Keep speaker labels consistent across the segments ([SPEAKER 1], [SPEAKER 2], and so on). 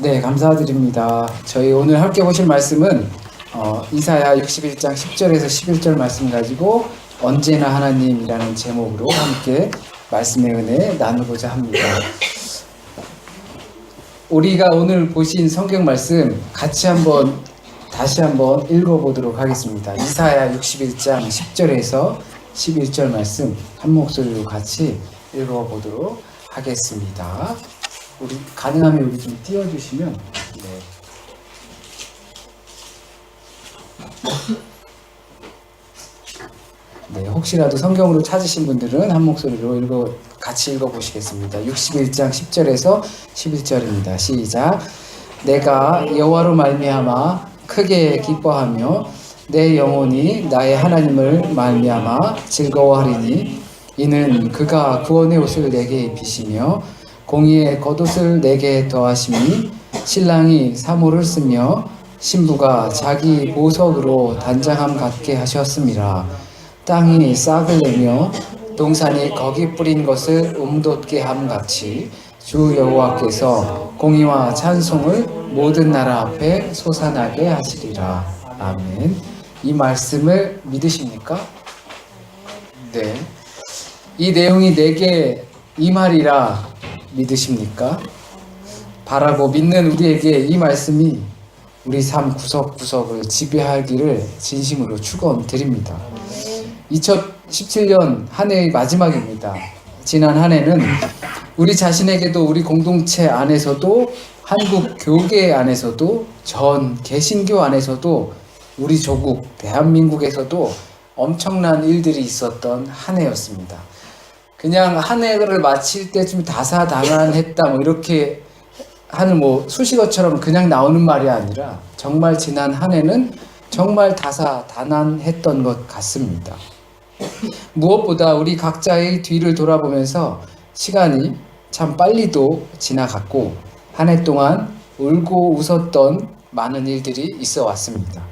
[SPEAKER 1] 네, 감사드립니다. 저희 오늘 함께 보실 말씀은 이사야 61장 10절에서 11절 말씀 가지고 언제나 하나님이라는 제목으로 함께 말씀의 은혜 나누고자 합니다. 우리가 오늘 보신 성경 말씀 같이 다시 한번 읽어보도록 하겠습니다. 이사야 61장 10절에서 11절 말씀 한 목소리로 같이 읽어보도록 하겠습니다. 우리 가능하면 여기 좀 띄워주시면 네, 혹시라도 성경으로 찾으신 분들은 한 목소리로 같이 읽어보시겠습니다. 61장 10절에서 11절입니다. 시작. 내가 여호와로 말미암아 크게 기뻐하며 내 영혼이 나의 하나님을 말미암아 즐거워하리니 이는 그가 구원의 옷을 내게 입히시며 공의의 겉옷을 내게 더하심이 신랑이 사모를 쓰며 신부가 자기 보석으로 단장함 같게 하셨음이라. 땅이 싹을 내며 동산이 거기 뿌린 것을 움돋게 함같이 주 여호와께서 공의와 찬송을 모든 나라 앞에 솟아나게 하시리라. 아멘. 이 말씀을 믿으십니까? 네. 이 내용이 내게 임하리라 믿으십니까? 바라고 믿는 우리에게 이 말씀이 우리 삶 구석구석을 지배하기를 진심으로 축원드립니다. 2017년 한 해의 마지막입니다. 지난 한 해는 우리 자신에게도 우리 공동체 안에서도 한국 교계 안에서도 전 개신교 안에서도 우리 조국 대한민국에서도 엄청난 일들이 있었던 한 해였습니다. 그냥 한 해를 마칠 때쯤 다사다난했다 이렇게 하는 수식어처럼 그냥 나오는 말이 아니라 정말 지난 한 해는 정말 다사다난했던 것 같습니다. 무엇보다 우리 각자의 뒤를 돌아보면서 시간이 참 빨리도 지나갔고 한 해 동안 울고 웃었던 많은 일들이 있어 왔습니다.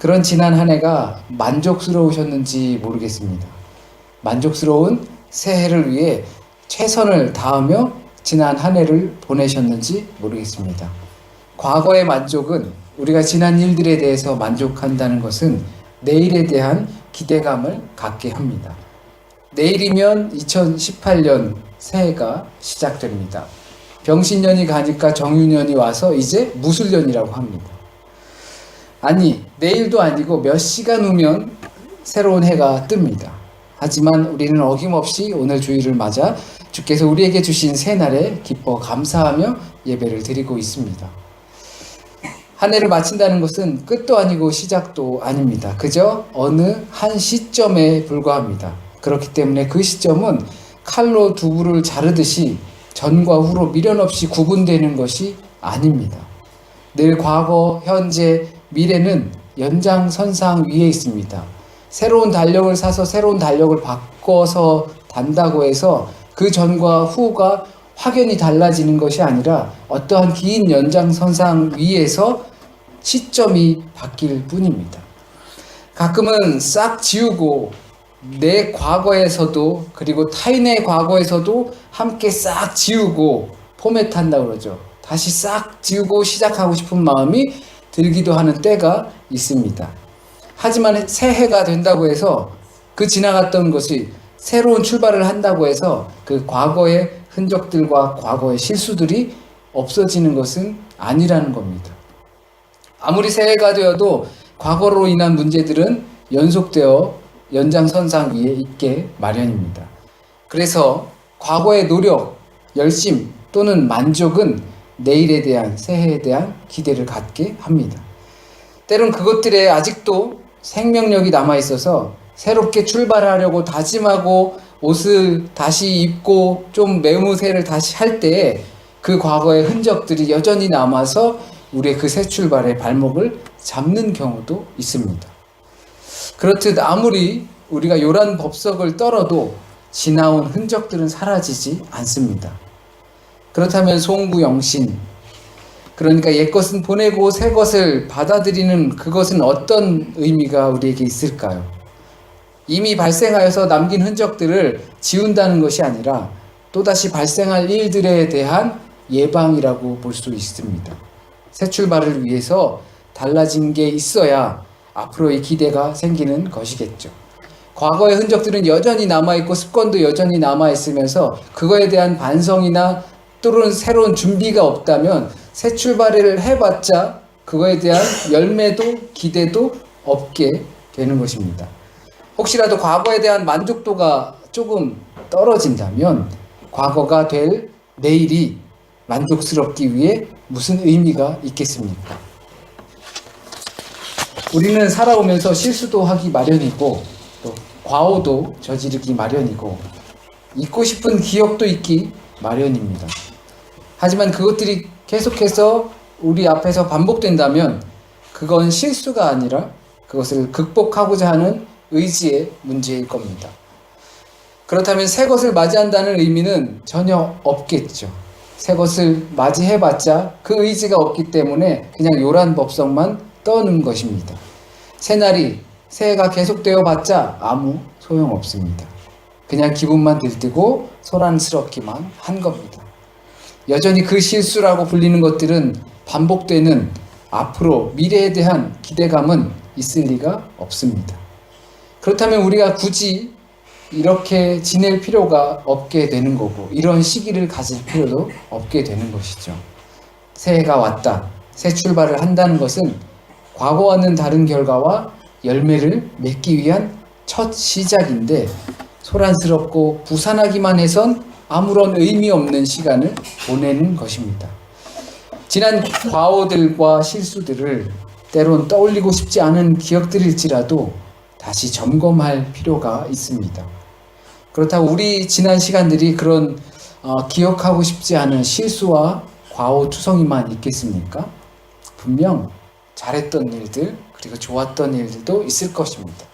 [SPEAKER 1] 그런 지난 한 해가 만족스러우셨는지 모르겠습니다. 만족스러운 새해를 위해 최선을 다하며 지난 한 해를 보내셨는지 모르겠습니다. 과거의 만족은 우리가 지난 일들에 대해서 만족한다는 것은 내일에 대한 기대감을 갖게 합니다. 내일이면 2018년 새해가 시작됩니다. 병신년이 가니까 정유년이 와서 이제 무술년이라고 합니다. 아니, 내일도 아니고 몇 시간 후면 새로운 해가 뜹니다. 하지만 우리는 어김없이 오늘 주일을 맞아 주께서 우리에게 주신 새날에 기뻐 감사하며 예배를 드리고 있습니다. 한 해를 마친다는 것은 끝도 아니고 시작도 아닙니다. 그저 어느 한 시점에 불과합니다. 그렇기 때문에 그 시점은 칼로 두부를 자르듯이 전과 후로 미련 없이 구분되는 것이 아닙니다. 늘 과거, 현재, 미래는 연장선상 위에 있습니다. 새로운 달력을 사서 새로운 달력을 바꿔서 단다고 해서 그 전과 후가 확연히 달라지는 것이 아니라 어떠한 긴 연장선상 위에서 시점이 바뀔 뿐입니다. 가끔은 싹 지우고 내 과거에서도 그리고 타인의 과거에서도 함께 싹 지우고 포맷한다고 그러죠. 다시 싹 지우고 시작하고 싶은 마음이 들기도 하는 때가 있습니다. 하지만 새해가 된다고 해서 그 지나갔던 것이 새로운 출발을 한다고 해서 그 과거의 흔적들과 과거의 실수들이 없어지는 것은 아니라는 겁니다. 아무리 새해가 되어도 과거로 인한 문제들은 연속되어 연장선상 위에 있게 마련입니다. 그래서 과거의 노력, 열심 또는 만족은 내일에 대한 새해에 대한 기대를 갖게 합니다. 때론 그것들에 아직도 생명력이 남아있어서 새롭게 출발하려고 다짐하고 옷을 다시 입고 좀 매무새를 다시 할 때에 그 과거의 흔적들이 여전히 남아서 우리의 그 새 출발의 발목을 잡는 경우도 있습니다. 그렇듯 아무리 우리가 요란 법석을 떨어도 지나온 흔적들은 사라지지 않습니다. 그렇다면 송구영신, 그러니까 옛것은 보내고 새 것을 받아들이는 그것은 어떤 의미가 우리에게 있을까요? 이미 발생하여서 남긴 흔적들을 지운다는 것이 아니라 또다시 발생할 일들에 대한 예방이라고 볼 수 있습니다. 새 출발을 위해서 달라진 게 있어야 앞으로의 기대가 생기는 것이겠죠. 과거의 흔적들은 여전히 남아있고 습관도 여전히 남아있으면서 그거에 대한 반성이나 또는 새로운 준비가 없다면 새 출발을 해봤자 그거에 대한 열매도 기대도 없게 되는 것입니다. 혹시라도 과거에 대한 만족도가 조금 떨어진다면 과거가 될 내일이 만족스럽기 위해 무슨 의미가 있겠습니까? 우리는 살아오면서 실수도 하기 마련이고 또 과오도 저지르기 마련이고 잊고 싶은 기억도 있기 마련입니다. 하지만 그것들이 계속해서 우리 앞에서 반복된다면 그건 실수가 아니라 그것을 극복하고자 하는 의지의 문제일 겁니다. 그렇다면 새 것을 맞이한다는 의미는 전혀 없겠죠. 새 것을 맞이해봤자 그 의지가 없기 때문에 그냥 요란법석만 떠는 것입니다. 새날이 새해가 계속되어 봤자 아무 소용없습니다. 그냥 기분만 들뜨고 소란스럽기만 한 겁니다. 여전히 그 실수라고 불리는 것들은 반복되는 앞으로 미래에 대한 기대감은 있을 리가 없습니다. 그렇다면 우리가 굳이 이렇게 지낼 필요가 없게 되는 거고 이런 시기를 가질 필요도 없게 되는 것이죠. 새해가 왔다. 새 출발을 한다는 것은 과거와는 다른 결과와 열매를 맺기 위한 첫 시작인데 소란스럽고 부산하기만 해선 아무런 의미 없는 시간을 보내는 것입니다. 지난 과오들과 실수들을 때론 떠올리고 싶지 않은 기억들일지라도 다시 점검할 필요가 있습니다. 그렇다고 우리 지난 시간들이 그런 기억하고 싶지 않은 실수와 과오투성이만 있겠습니까? 분명 잘했던 일들 그리고 좋았던 일들도 있을 것입니다.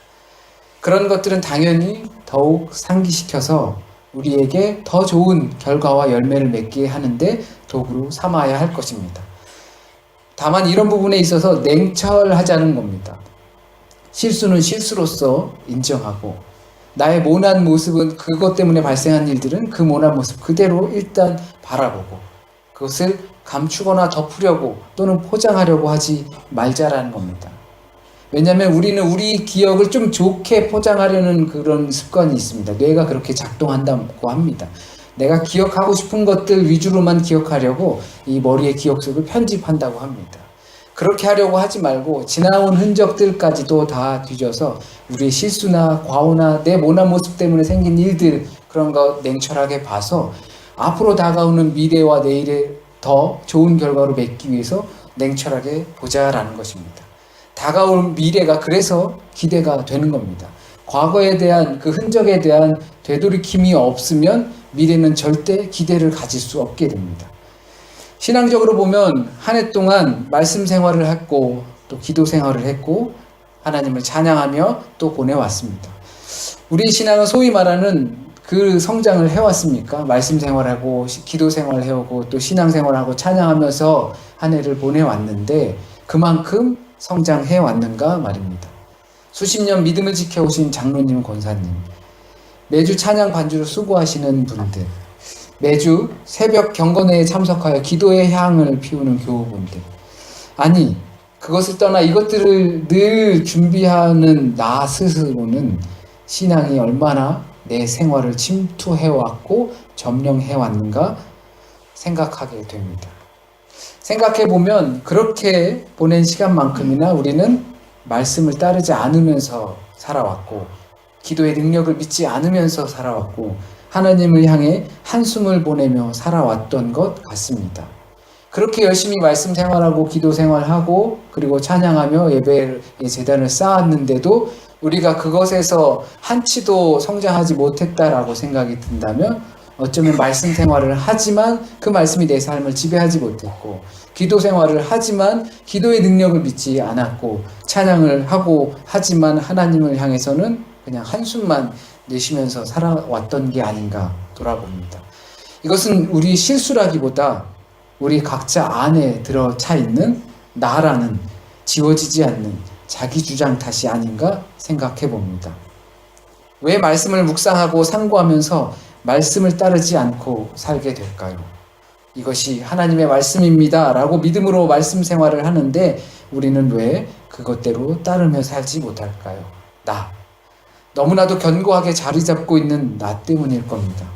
[SPEAKER 1] 그런 것들은 당연히 더욱 상기시켜서 우리에게 더 좋은 결과와 열매를 맺게 하는데 도구로 삼아야 할 것입니다. 다만 이런 부분에 있어서 냉철하자는 겁니다. 실수는 실수로서 인정하고 나의 모난 모습은 그것 때문에 발생한 일들은 그 모난 모습 그대로 일단 바라보고 그것을 감추거나 덮으려고 또는 포장하려고 하지 말자라는 겁니다. 왜냐하면 우리는 우리 기억을 좀 좋게 포장하려는 그런 습관이 있습니다. 뇌가 그렇게 작동한다고 합니다. 내가 기억하고 싶은 것들 위주로만 기억하려고 이 머리의 기억 속을 편집한다고 합니다. 그렇게 하려고 하지 말고 지나온 흔적들까지도 다 뒤져서 우리의 실수나 과오나 내 모난 모습 때문에 생긴 일들 그런 거 냉철하게 봐서 앞으로 다가오는 미래와 내일에 더 좋은 결과로 맺기 위해서 냉철하게 보자라는 것입니다. 다가올 미래가 그래서 기대가 되는 겁니다. 과거에 대한 그 흔적에 대한 되돌이킴이 없으면 미래는 절대 기대를 가질 수 없게 됩니다. 신앙적으로 보면 한 해 동안 말씀 생활을 했고 또 기도 생활을 했고 하나님을 찬양하며 또 보내왔습니다. 우리 신앙은 소위 말하는 그 성장을 해왔습니까? 말씀 생활하고 기도 생활해오고 또 신앙 생활하고 찬양하면서 한 해를 보내왔는데 그만큼 성장해왔는가 말입니다. 수십 년 믿음을 지켜오신 장로님, 권사님, 매주 찬양 반주로 수고하시는 분들, 매주 새벽 경건회에 참석하여 기도의 향을 피우는 교우분들, 아니 그것을 떠나 이것들을 늘 준비하는 나 스스로는 신앙이 얼마나 내 생활을 침투해왔고 점령해왔는가 생각하게 됩니다. 생각해보면 그렇게 보낸 시간만큼이나 우리는 말씀을 따르지 않으면서 살아왔고 기도의 능력을 믿지 않으면서 살아왔고 하나님을 향해 한숨을 보내며 살아왔던 것 같습니다. 그렇게 열심히 말씀 생활하고 기도 생활하고 그리고 찬양하며 예배의 제단을 쌓았는데도 우리가 그것에서 한치도 성장하지 못했다라고 생각이 든다면 어쩌면 말씀 생활을 하지만 그 말씀이 내 삶을 지배하지 못했고 기도 생활을 하지만 기도의 능력을 믿지 않았고 찬양을 하고 하지만 하나님을 향해서는 그냥 한숨만 내쉬면서 살아왔던 게 아닌가 돌아봅니다. 이것은 우리 실수라기보다 우리 각자 안에 들어차 있는 나라는 지워지지 않는 자기 주장 탓이 아닌가 생각해 봅니다. 왜 말씀을 묵상하고 상고하면서 말씀을 따르지 않고 살게 될까요? 이것이 하나님의 말씀입니다 라고 믿음으로 말씀 생활을 하는데 우리는 왜 그것대로 따르며 살지 못할까요? 너무나도 견고하게 자리 잡고 있는 나 때문일 겁니다.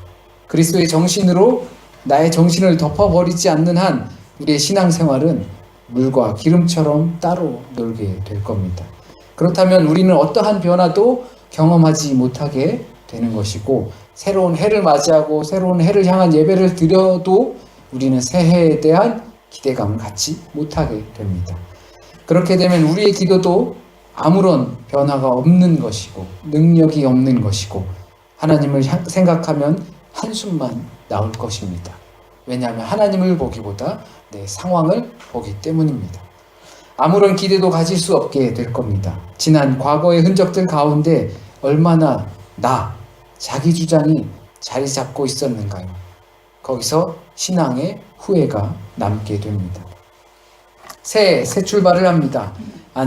[SPEAKER 1] 그리스도의 정신으로 나의 정신을 덮어버리지 않는 한 우리의 신앙생활은 물과 기름처럼 따로 놀게 될 겁니다. 그렇다면 우리는 어떠한 변화도 경험하지 못하게 되는 것이고 새로운 해를 맞이하고 새로운 해를 향한 예배를 드려도 우리는 새해에 대한 기대감을 갖지 못하게 됩니다. 그렇게 되면 우리의 기도도 아무런 변화가 없는 것이고 능력이 없는 것이고 하나님을 생각하면 한숨만 나올 것입니다. 왜냐하면 하나님을 보기보다 내 상황을 보기 때문입니다. 아무런 기대도 가질 수 없게 될 겁니다. 지난 과거의 흔적들 가운데 얼마나 자기 주장이 자리 잡고 있었는가요? 거기서 신앙의 후회가 남게 됩니다. 새 출발을 합니다.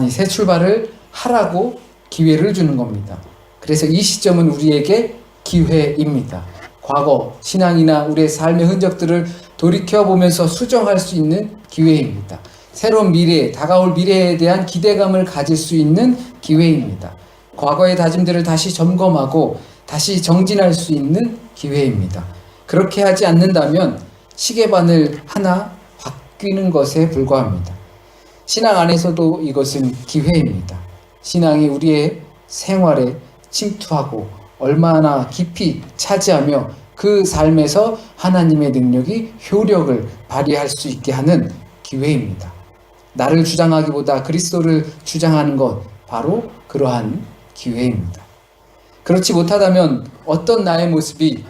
[SPEAKER 1] 새 출발을 하라고 기회를 주는 겁니다. 그래서 이 시점은 우리에게 기회입니다. 과거 신앙이나 우리의 삶의 흔적들을 돌이켜보면서 수정할 수 있는 기회입니다. 새로운 미래, 다가올 미래에 대한 기대감을 가질 수 있는 기회입니다. 과거의 다짐들을 다시 점검하고 다시 정진할 수 있는 기회입니다. 그렇게 하지 않는다면 시계바늘 하나 바뀌는 것에 불과합니다. 신앙 안에서도 이것은 기회입니다. 신앙이 우리의 생활에 침투하고 얼마나 깊이 차지하며 그 삶에서 하나님의 능력이 효력을 발휘할 수 있게 하는 기회입니다. 나를 주장하기보다 그리스도를 주장하는 것 바로 그러한 기회입니다. 그렇지 못하다면 어떤 나의 모습이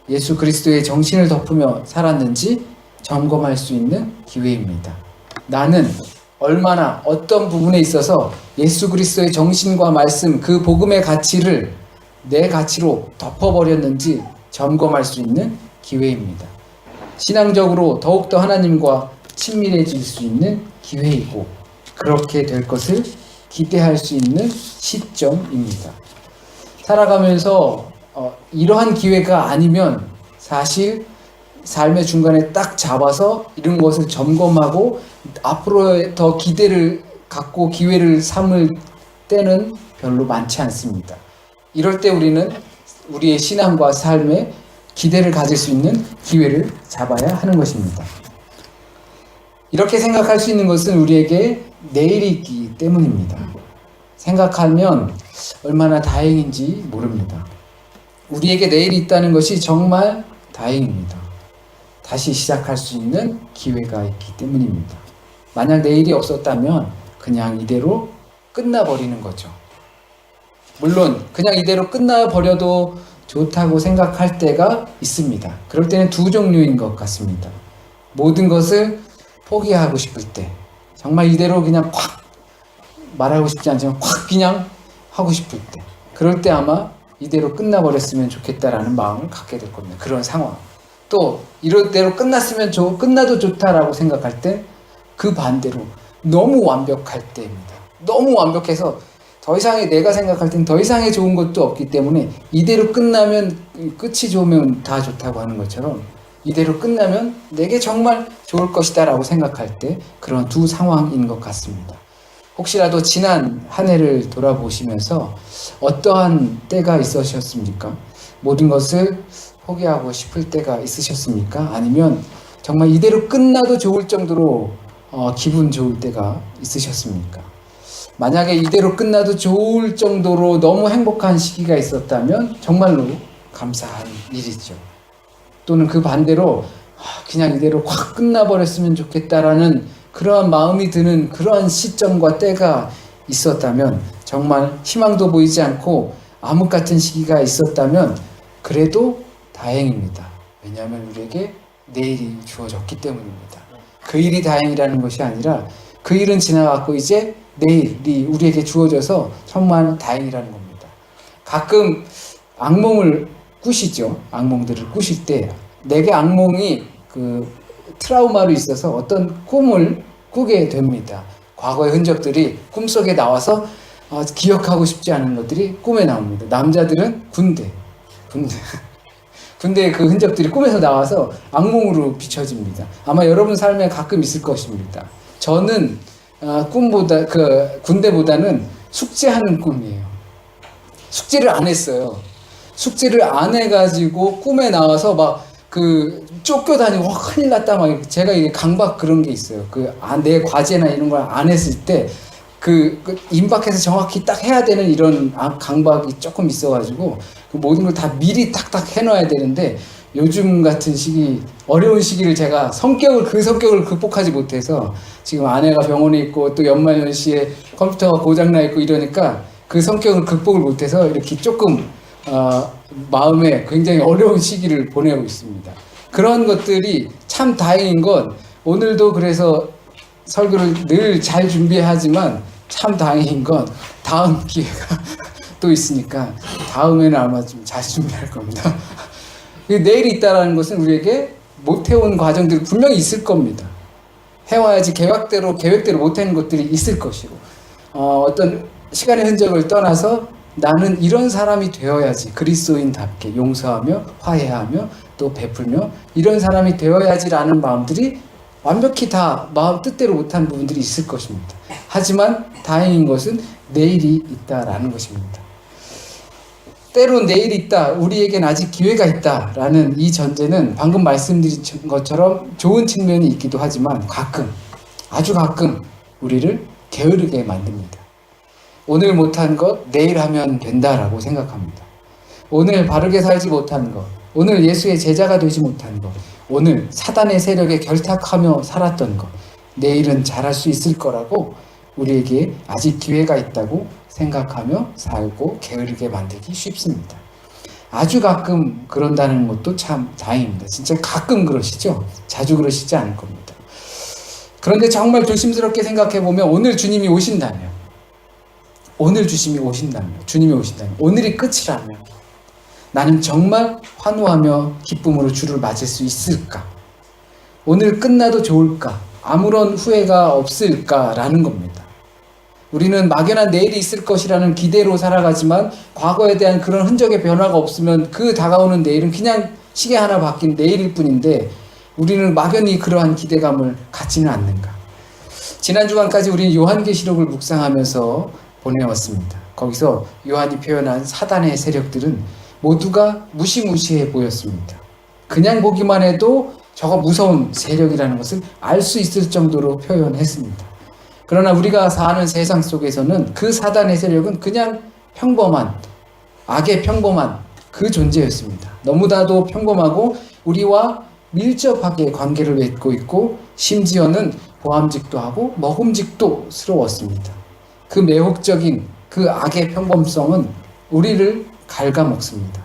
[SPEAKER 1] 예수 그리스도의 정신을 덮으며 살았는지 점검할 수 있는 기회입니다. 나는 얼마나 어떤 부분에 있어서 예수 그리스도의 정신과 말씀, 그 복음의 가치를 내 가치로 덮어버렸는지 점검할 수 있는 기회입니다. 신앙적으로 더욱더 하나님과 친밀해질 수 있는 기회이고 그렇게 될 것을 기대할 수 있는 시점입니다. 살아가면서 이러한 기회가 아니면 사실 삶의 중간에 딱 잡아서 이런 것을 점검하고 앞으로 더 기대를 갖고 기회를 삼을 때는 별로 많지 않습니다. 이럴 때 우리는 우리의 신앙과 삶에 기대를 가질 수 있는 기회를 잡아야 하는 것입니다. 이렇게 생각할 수 있는 것은 우리에게 내일이 있기 때문입니다. 생각하면 얼마나 다행인지 모릅니다. 우리에게 내일이 있다는 것이 정말 다행입니다. 다시 시작할 수 있는 기회가 있기 때문입니다. 만약 내일이 없었다면 그냥 이대로 끝나버리는 거죠. 물론 그냥 이대로 끝나버려도 좋다고 생각할 때가 있습니다. 그럴 때는 두 종류인 것 같습니다. 모든 것을 포기하고 싶을 때, 정말 이대로 그냥 확 말하고 싶지 않지만 확 그냥 하고 싶을 때, 그럴 때 아마 이대로 끝나버렸으면 좋겠다라는 마음을 갖게 될 겁니다. 그런 상황. 또 이럴 대로 끝나도 좋다라고 생각할 때 그 반대로 너무 완벽할 때입니다. 너무 완벽해서 더 이상의 내가 생각할 땐 더 이상의 좋은 것도 없기 때문에 이대로 끝나면 끝이 좋으면 다 좋다고 하는 것처럼 이대로 끝나면 내게 정말 좋을 것이다 라고 생각할 때 그런 두 상황인 것 같습니다. 혹시라도 지난 한 해를 돌아보시면서 어떠한 때가 있으셨습니까? 모든 것을 포기하고 싶을 때가 있으셨습니까? 아니면 정말 이대로 끝나도 좋을 정도로 기분 좋을 때가 있으셨습니까? 만약에 이대로 끝나도 좋을 정도로 너무 행복한 시기가 있었다면 정말로 감사한 일이죠. 또는 그 반대로 그냥 이대로 확 끝나버렸으면 좋겠다라는 그러한 마음이 드는 그러한 시점과 때가 있었다면 정말 희망도 보이지 않고 암흑 같은 시기가 있었다면 그래도 다행입니다. 왜냐하면 우리에게 내일이 주어졌기 때문입니다. 그 일이 다행이라는 것이 아니라 그 일은 지나갔고 이제 내일이 우리에게 주어져서 정말 다행이라는 겁니다. 가끔 악몽을 꾸시죠. 악몽들을 꾸실 때 내게 악몽이 그 트라우마로 있어서 어떤 꿈을 꾸게 됩니다. 과거의 흔적들이 꿈속에 나와서 기억하고 싶지 않은 것들이 꿈에 나옵니다. 남자들은 군대 군대의 그 흔적들이 꿈에서 나와서 악몽으로 비춰집니다. 아마 여러분 삶에 가끔 있을 것입니다. 저는 꿈보다 군대보다는 숙제하는 꿈이에요. 숙제를 안 했어요. 숙제를 안 해가지고 꿈에 나와서 막 쫓겨다니고 큰일 났다 막 제가 이게 강박 그런 게 있어요. 내 과제나 이런 걸 안 했을 때 임박해서 정확히 딱 해야 되는 이런 강박이 조금 있어가지고 모든 걸 다 미리 탁탁 해놔야 되는데 요즘 같은 시기 어려운 시기를 제가 그 성격을 극복하지 못해서 지금 아내가 병원에 있고 또 연말연시에 컴퓨터가 고장나 있고 이러니까 그 성격을 극복을 못해서 이렇게 조금 마음에 굉장히 어려운 시기를 보내고 있습니다. 그런 것들이 참 다행인 건 오늘도 그래서 설교를 늘 잘 준비하지만 참 다행인 건 다음 기회가 또 있으니까 다음에는 아마 좀 잘 준비할 겁니다. 내일이 있다라는 것은 우리에게 못 해온 과정들이 분명히 있을 겁니다. 해와야지 계획대로 못 하는 것들이 있을 것이고 어떤 시간의 흔적을 떠나서 나는 이런 사람이 되어야지 그리스도인답게 용서하며 화해하며 또 베풀며 이런 사람이 되어야지라는 마음들이 완벽히 다 마음 뜻대로 못한 부분들이 있을 것입니다. 하지만 다행인 것은 내일이 있다라는 것입니다. 때론 내일이 있다, 우리에겐 아직 기회가 있다라는 이 전제는 방금 말씀드린 것처럼 좋은 측면이 있기도 하지만 아주 가끔 우리를 게으르게 만듭니다. 오늘 못한 것 내일 하면 된다라고 생각합니다. 오늘 바르게 살지 못한 것, 오늘 예수의 제자가 되지 못한 것, 오늘 사단의 세력에 결탁하며 살았던 것, 내일은 잘할 수 있을 거라고 우리에게 아직 기회가 있다고 생각하며 살고 게으르게 만들기 쉽습니다. 아주 가끔 그런다는 것도 참 다행입니다. 진짜 가끔 그러시죠? 자주 그러시지 않을 겁니다. 그런데 정말 조심스럽게 생각해 보면 오늘 주님이 오신다면, 주님이 오신다면, 오늘이 끝이라면 나는 정말 환호하며 기쁨으로 주를 맞을 수 있을까? 오늘 끝나도 좋을까? 아무런 후회가 없을까라는 겁니다. 우리는 막연한 내일이 있을 것이라는 기대로 살아가지만 과거에 대한 그런 흔적의 변화가 없으면 그 다가오는 내일은 그냥 시계 하나 바뀐 내일일 뿐인데 우리는 막연히 그러한 기대감을 갖지는 않는가. 지난 주간까지 우리는 요한계시록을 묵상하면서 보내왔습니다. 거기서 요한이 표현한 사단의 세력들은 모두가 무시무시해 보였습니다. 그냥 보기만 해도 저거 무서운 세력이라는 것을 알 수 있을 정도로 표현했습니다. 그러나 우리가 사는 세상 속에서는 그 사단의 세력은 그냥 악의 평범한 그 존재였습니다. 너무나도 평범하고 우리와 밀접하게 관계를 맺고 있고 심지어는 보암직도 하고 먹음직도스러웠습니다. 그 매혹적인 그 악의 평범성은 우리를 갉아먹습니다.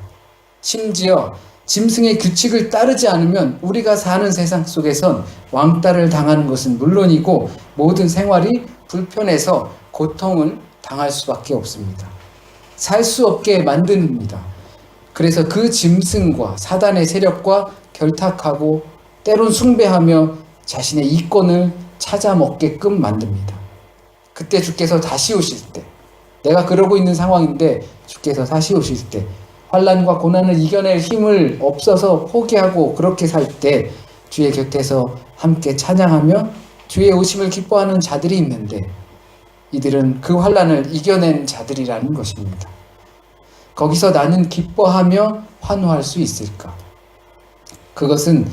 [SPEAKER 1] 심지어 짐승의 규칙을 따르지 않으면 우리가 사는 세상 속에선 왕따를 당하는 것은 물론이고 모든 생활이 불편해서 고통을 당할 수밖에 없습니다. 살 수 없게 만듭니다. 그래서 그 짐승과 사단의 세력과 결탁하고 때론 숭배하며 자신의 이권을 찾아 먹게끔 만듭니다. 그때 주께서 다시 오실 때, 내가 그러고 있는 상황인데 주께서 다시 오실 때 환난과 고난을 이겨낼 힘을 없어서 포기하고 그렇게 살 때 주의 곁에서 함께 찬양하며 주의 오심을 기뻐하는 자들이 있는데 이들은 그 환난을 이겨낸 자들이라는 것입니다. 거기서 나는 기뻐하며 환호할 수 있을까? 그것은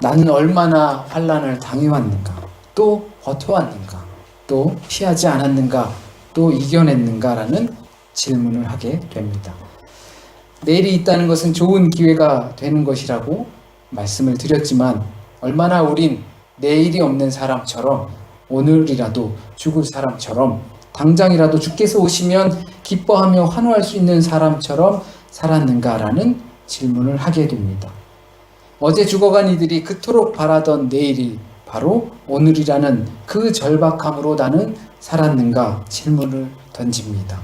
[SPEAKER 1] 나는 얼마나 환난을 당해왔는가, 또 버텨왔는가, 또 피하지 않았는가, 또 이겨냈는가라는 질문을 하게 됩니다. 내일이 있다는 것은 좋은 기회가 되는 것이라고 말씀을 드렸지만 얼마나 우린 내일이 없는 사람처럼 오늘이라도 죽을 사람처럼 당장이라도 주께서 오시면 기뻐하며 환호할 수 있는 사람처럼 살았는가라는 질문을 하게 됩니다. 어제 죽어간 이들이 그토록 바라던 내일이 바로 오늘이라는 그 절박함으로 나는 살았는가 질문을 던집니다.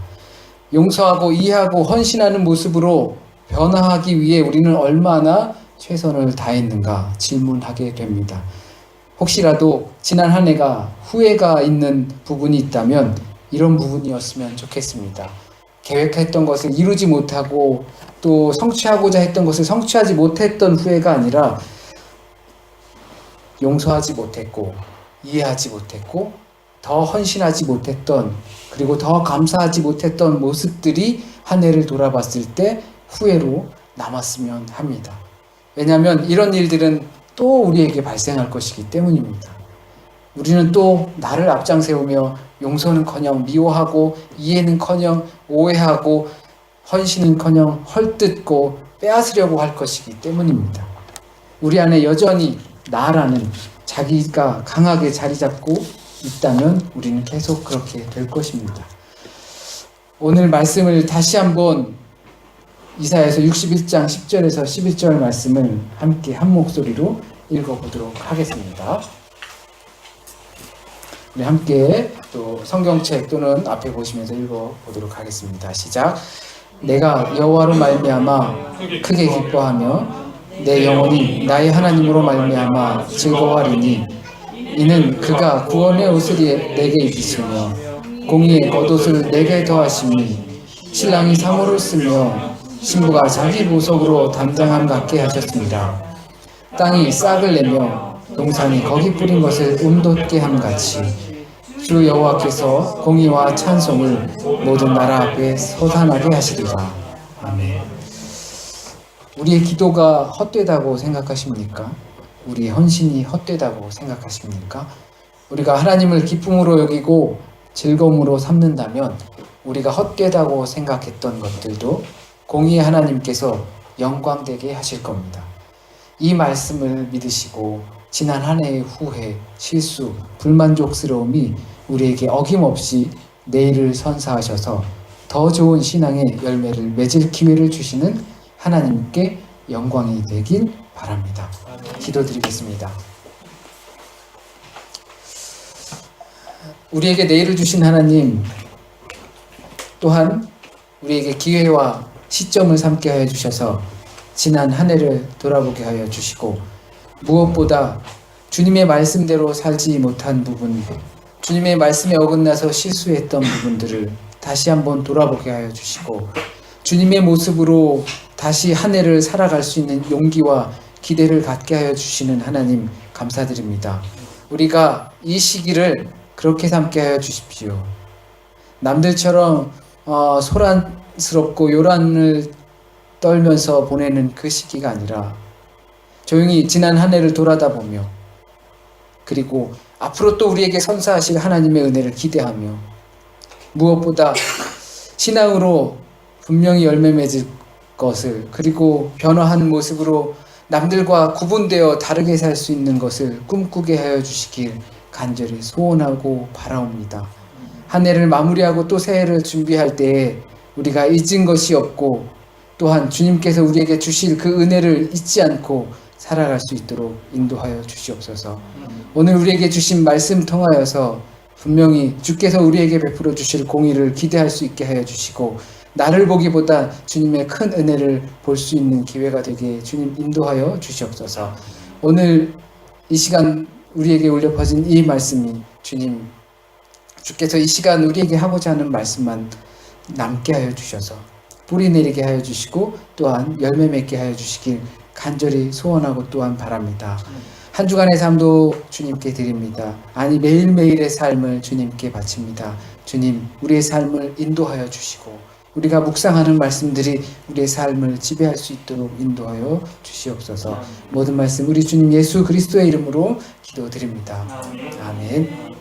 [SPEAKER 1] 용서하고 이해하고 헌신하는 모습으로 변화하기 위해 우리는 얼마나 최선을 다했는가 질문하게 됩니다. 혹시라도 지난 한 해가 후회가 있는 부분이 있다면 이런 부분이었으면 좋겠습니다. 계획했던 것을 이루지 못하고 또 성취하고자 했던 것을 성취하지 못했던 후회가 아니라 용서하지 못했고 이해하지 못했고 더 헌신하지 못했던 그리고 더 감사하지 못했던 모습들이 한 해를 돌아봤을 때 후회로 남았으면 합니다. 왜냐하면 이런 일들은 또 우리에게 발생할 것이기 때문입니다. 우리는 또 나를 앞장세우며 용서는커녕 미워하고 이해는커녕 오해하고 헌신은커녕 헐뜯고 빼앗으려고 할 것이기 때문입니다. 우리 안에 여전히 나라는 자기가 강하게 자리 잡고 있다면 우리는 계속 그렇게 될 것입니다. 오늘 말씀을 다시 한번 이사야서 61장 10절에서 11절 말씀을 함께 한 목소리로 읽어보도록 하겠습니다. 우리 함께 또 성경책 또는 앞에 보시면서 읽어보도록 하겠습니다. 시작. 내가 여호와로 말미암아 크게 기뻐하며 내 영혼이 나의 하나님으로 말미암아 즐거워하리니 이는 그가 구원의 옷을 내게 입히시며 공의의 겉옷을 내게 더하시니 신랑이 상호를 쓰며 신부가 자기 보석으로 담장함 같게 하셨습니다. 땅이 싹을 내며 동산이 거기 뿌린 것을 돋게 함같이 주 여호와께서 공의와 찬송을 모든 나라 앞에 서산하게 하시리라. 아멘. 우리의 기도가 헛되다고 생각하십니까? 우리의 헌신이 헛되다고 생각하십니까? 우리가 하나님을 기쁨으로 여기고 즐거움으로 삼는다면 우리가 헛되다고 생각했던 것들도 공의의 하나님께서 영광되게 하실 겁니다. 이 말씀을 믿으시고 지난 한 해의 후회, 실수, 불만족스러움이 우리에게 어김없이 내일을 선사하셔서 더 좋은 신앙의 열매를 맺을 기회를 주시는 하나님께 영광이 되길 바랍니다. 기도드리겠습니다. 우리에게 내일을 주신 하나님, 또한 우리에게 기회와 시점을 삼게 하여 주셔서 지난 한 해를 돌아보게 하여 주시고, 무엇보다 주님의 말씀대로 살지 못한 부분, 주님의 말씀에 어긋나서 실수했던 부분들을 다시 한번 돌아보게 하여 주시고, 주님의 모습으로 다시 한 해를 살아갈 수 있는 용기와 기대를 갖게 하여 주시는 하나님 감사드립니다. 우리가 이 시기를 그렇게 삼게 하여 주십시오. 남들처럼 소란스럽고 요란을 떨면서 보내는 그 시기가 아니라 조용히 지난 한 해를 돌아다보며, 그리고 앞으로 또 우리에게 선사하실 하나님의 은혜를 기대하며, 무엇보다 신앙으로 분명히 열매 맺을 것을, 그리고 변화하는 모습으로 남들과 구분되어 다르게 살 수 있는 것을 꿈꾸게 하여 주시길 간절히 소원하고 바라옵니다. 한 해를 마무리하고 또 새해를 준비할 때에 우리가 잊은 것이 없고, 또한 주님께서 우리에게 주실 그 은혜를 잊지 않고 살아갈 수 있도록 인도하여 주시옵소서. 오늘 우리에게 주신 말씀 통하여서 분명히 주께서 우리에게 베풀어 주실 공의를 기대할 수 있게 하여 주시고, 나를 보기보다 주님의 큰 은혜를 볼 수 있는 기회가 되게 주님 인도하여 주시옵소서. 오늘 이 시간 우리에게 울려 퍼진 이 말씀이 주께서 이 시간 우리에게 하고자 하는 말씀만 남게 하여 주셔서 뿌리 내리게 하여 주시고, 또한 열매 맺게 하여 주시길 간절히 소원하고 또한 바랍니다. 한 주간의 삶도 주님께 드립니다. 아니, 매일매일의 삶을 주님께 바칩니다. 주님, 우리의 삶을 인도하여 주시고, 우리가 묵상하는 말씀들이 우리의 삶을 지배할 수 있도록 인도하여 주시옵소서. 모든 말씀 우리 주님 예수 그리스도의 이름으로 기도드립니다. 아멘.